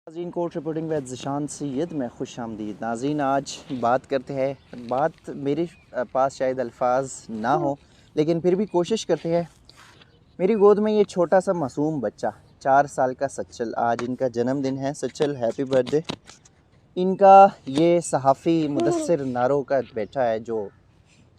ناظرین کوٹ رپورٹنگ ویت ذیشان سید میں خوش آمدید ناظرین. آج بات کرتے ہیں، بات میرے پاس شاید الفاظ نہ ہوں لیکن پھر بھی کوشش کرتے ہیں. میری گود میں یہ چھوٹا سا معصوم بچہ 4 سال کا سچل، آج ان کا جنم دن ہے. Sachal happy birthday. ان کا یہ صحافی مدثر نارو کا بیٹا ہے جو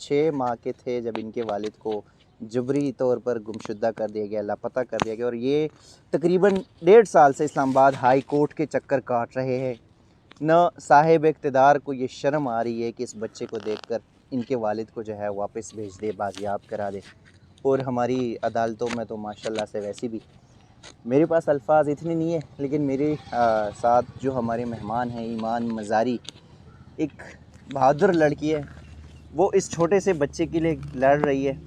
6 ماہ کے تھے جب ان کے والد کو جبری طور پر گمشدہ کر دیا گیا، لاپتہ کر دیا گیا، اور یہ تقریباً 1.5 سال سے اسلام آباد ہائی کورٹ کے چکر کاٹ رہے ہیں. نہ صاحب اقتدار کو یہ شرم آ رہی ہے کہ اس بچے کو دیکھ کر ان کے والد کو جو ہے واپس بھیج دے، بازیاب کرا دے. اور ہماری عدالتوں میں تو ماشاءاللہ سے ویسی بھی میرے پاس الفاظ اتنے نہیں ہیں، لیکن میرے ساتھ جو ہمارے مہمان ہیں ایمان مزاری، ایک بہادر لڑکی ہے، وہ اس چھوٹے سے بچے کے لیے لڑ رہی ہے.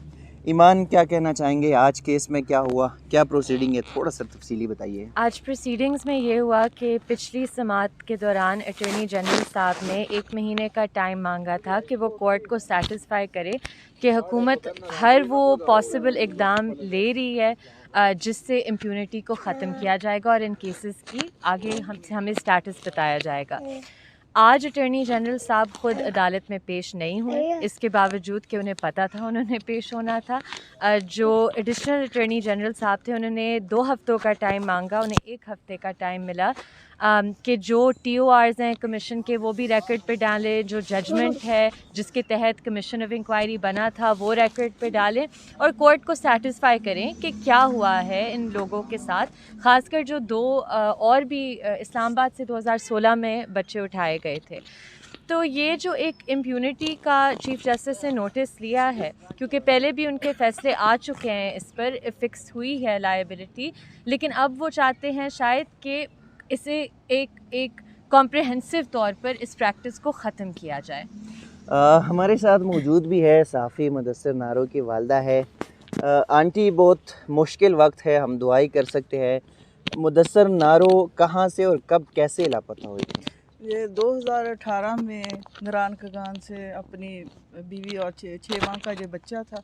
ایمان کیا کہنا چاہیں گے؟ آج کیس میں کیا ہوا، کیا پروسیڈنگ ہے، تھوڑا سا تفصیلی بتائیے. آج پروسیڈنگز میں یہ ہوا کہ پچھلی سماعت کے دوران اٹارنی جنرل صاحب نے 1 مہینے کا ٹائم مانگا تھا کہ وہ کورٹ کو سیٹسفائی کرے کہ حکومت ہر وہ پاسبل اقدام لے رہی ہے جس سے امپیونٹی کو ختم کیا جائے گا اور ان کیسز کی آگے ہمیں سٹیٹس بتایا جائے گا. آج اٹارنی جنرل صاحب خود عدالت میں پیش نہیں ہوئے، اس کے باوجود کہ انہیں پتہ تھا انہوں نے پیش ہونا تھا. جو ایڈیشنل اٹارنی جنرل صاحب تھے انہوں نے 2 ہفتوں کا ٹائم مانگا، انہیں 1 ہفتے کا ٹائم ملا کہ جو ٹی او آرز ہیں کمیشن کے وہ بھی ریکارڈ پہ ڈالیں، جو ججمنٹ ہے جس کے تحت کمیشن آف انکوائری بنا تھا وہ ریکارڈ پہ ڈالیں اور کورٹ کو سیٹسفائی کریں کہ کیا ہوا ہے ان لوگوں کے ساتھ. خاص کر جو 2 اور بھی اسلام آباد سے 2016 میں بچے اٹھائے گئے تھے. تو یہ جو ایک امپیونٹی کا چیف جسٹس نے نوٹس لیا ہے، کیونکہ پہلے بھی ان کے فیصلے آ چکے ہیں، اس پر فکس ہوئی ہے لائبلٹی، لیکن اب وہ چاہتے ہیں شاید کہ اسے ایک کمپریہنسو طور پر اس پریکٹس کو ختم کیا جائے. ہمارے ساتھ موجود بھی ہے صحافی مدثر نارو کی والدہ ہے. آنٹی بہت مشکل وقت ہے، ہم دعائی کر سکتے ہیں. مدثر نارو کہاں سے اور کب کیسے لاپتہ ہوئی تھی؟ یہ 2018 میں نران کگان سے اپنی بیوی اور 6 ماہ کا جو بچہ تھا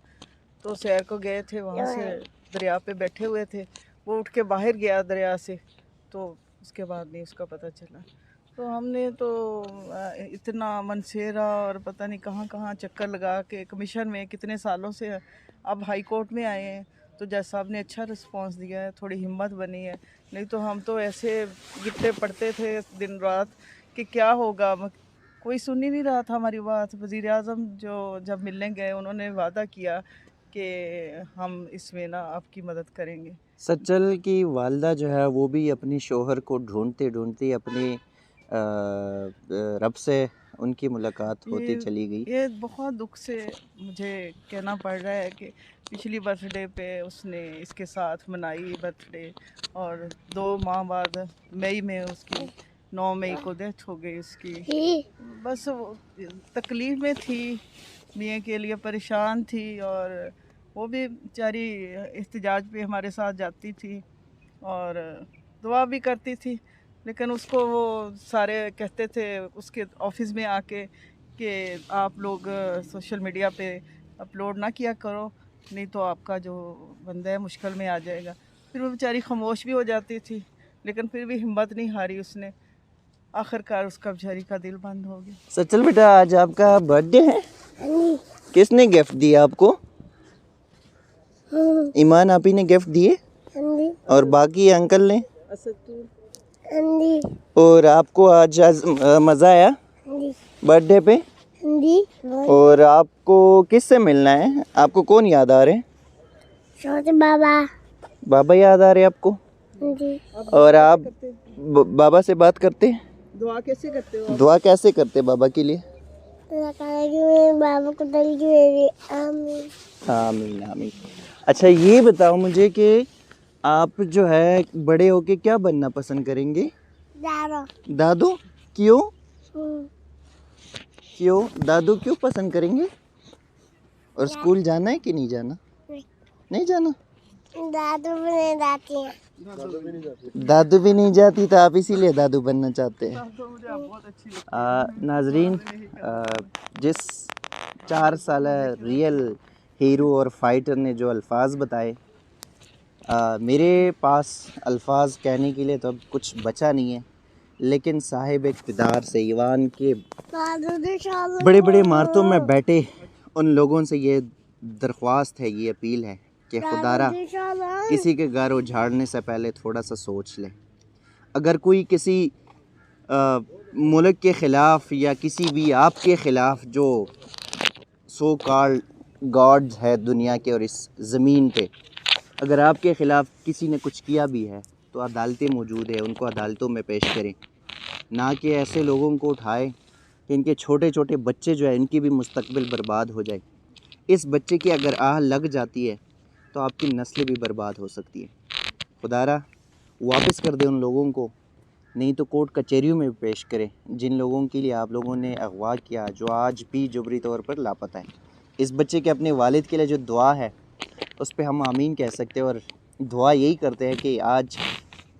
تو سیر کو گئے تھے، وہاں سے دریا پہ بیٹھے ہوئے تھے، وہ اٹھ کے باہر گیا دریا سے، تو اس کے بعد نہیں اس کا پتہ چلا. تو ہم نے تو اتنا منصیرہ اور پتہ نہیں کہاں کہاں چکر لگا کے کمیشن میں کتنے سالوں سے اب ہائی کورٹ میں آئے ہیں، تو جج صاحب نے اچھا رسپانس دیا ہے، تھوڑی ہمت بنی ہے. نہیں تو ہم تو ایسے گٹے پڑتے تھے دن رات کہ کیا ہوگا، کوئی سن ہی نہیں رہا تھا ہماری بات. وزیر اعظم جو جب ملنے گئے انہوں نے وعدہ کیا کہ ہم اس میں نا آپ کی مدد کریں گے. سچل کی والدہ جو ہے وہ بھی اپنی شوہر کو ڈھونڈتے اپنے رب سے ان کی ملاقات ہوتی چلی گئی. یہ بہت دکھ سے مجھے کہنا پڑ رہا ہے کہ پچھلی برتھ ڈے پہ اس نے اس کے ساتھ منائی برتھ ڈے، اور 2 ماہ بعد مئی میں اس کی 9 مئی کو ڈیتھ ہو گئی اس کی. بس وہ تکلیف میں تھی، میاں کے لیے پریشان تھی، اور وہ بھی بیچاری احتجاج پہ ہمارے ساتھ جاتی تھی اور دعا بھی کرتی تھی. لیکن اس کو وہ سارے کہتے تھے اس کے آفس میں آ کے کہ آپ لوگ سوشل میڈیا پہ اپلوڈ نہ کیا کرو، نہیں تو آپ کا جو بندہ ہے مشکل میں آ جائے گا. پھر وہ بیچاری خاموش بھی ہو جاتی تھی، لیکن پھر بھی ہمت نہیں ہاری اس نے. آخر کار اس کا بیچاری کا دل بند ہو گیا. سچل بیٹا آج آپ کا برتھ ڈے ہے، کس نے گفٹ دیا آپ کو؟ ایمان آپی نے گفٹ دیے، اور باقی انکل نے، اور آپ کو آج مزہ آیا برتھ ڈے پہ؟ اور آپ کو کس سے ملنا ہے؟ آپ کو کون یاد آ رہے ہیں؟ بابا یاد آ رہے ہیں آپ کو؟ اور آپ بابا سے بات کرتے ہیں؟ دعا کیسے کرتے ہو؟ دعا کیسے کرتے بابا کے لیے؟ آمین آمین. اچھا یہ بتاؤ مجھے کہ آپ جو ہے بڑے ہو کے کیا بننا پسند کریں گے؟ دادو. کیوں دادو کیوں پسند کریں گے؟ اور اسکول جانا ہے کہ نہیں جانا؟ نہیں جانا. دادو بھی نہیں جاتی تو آپ اسی لیے دادو بننا چاہتے ہیں. ناظرین، جس 4 سالہ ریئل ہیرو اور فائٹر نے جو الفاظ بتائے، میرے پاس الفاظ کہنے کے لیے تو اب کچھ بچا نہیں ہے. لیکن صاحب اقتدار سے ایوان کے بڑے بڑے عمارتوں میں بیٹھے ان لوگوں سے یہ درخواست ہے، یہ اپیل ہے کہ خدا را کسی کے گھر اجاڑنے سے پہلے تھوڑا سا سوچ لیں. اگر کوئی کسی ملک کے خلاف یا کسی بھی آپ کے خلاف جو سو کالڈ گاڈز ہے دنیا کے اور اس زمین پہ، اگر آپ کے خلاف کسی نے کچھ کیا بھی ہے تو عدالتیں موجود ہیں، ان کو عدالتوں میں پیش کریں، نہ کہ ایسے لوگوں کو اٹھائے کہ ان کے چھوٹے چھوٹے بچے جو ہیں ان کی بھی مستقبل برباد ہو جائے. اس بچے کی اگر آہ لگ جاتی ہے تو آپ کی نسل بھی برباد ہو سکتی ہے. خدا را واپس کر دے ان لوگوں کو، نہیں تو کورٹ کچہریوں میں بھی پیش کریں جن لوگوں کے لیے آپ لوگوں نے اغوا کیا، جو آج بھی جبری طور پر لاپتہ ہیں. اس بچے کے اپنے والد کے لیے جو دعا ہے اس پہ ہم آمین کہہ سکتے ہیں، اور دعا یہی کرتے ہیں کہ آج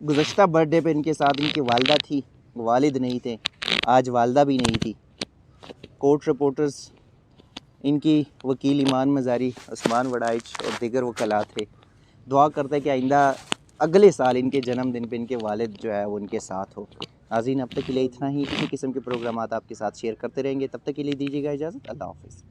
گزشتہ برتھ ڈے پہ ان کے ساتھ ان کی والدہ تھی، والد نہیں تھے، آج والدہ بھی نہیں تھی. کورٹ رپورٹرز، ان کی وکیل ایمان مزاری، عثمان وڑائچ اور دیگر وکلاء تھے. دعا کرتے ہیں کہ آئندہ اگلے سال ان کے جنم دن پہ ان کے والد جو ہے وہ ان کے ساتھ ہو. ناظرین اب تک کے لیے اتنا ہی. کسی قسم کے پروگرامات آپ کے ساتھ شیئر کرتے رہیں گے، تب تک کے لیے دیجیے گا اجازت. اللہ حافظ.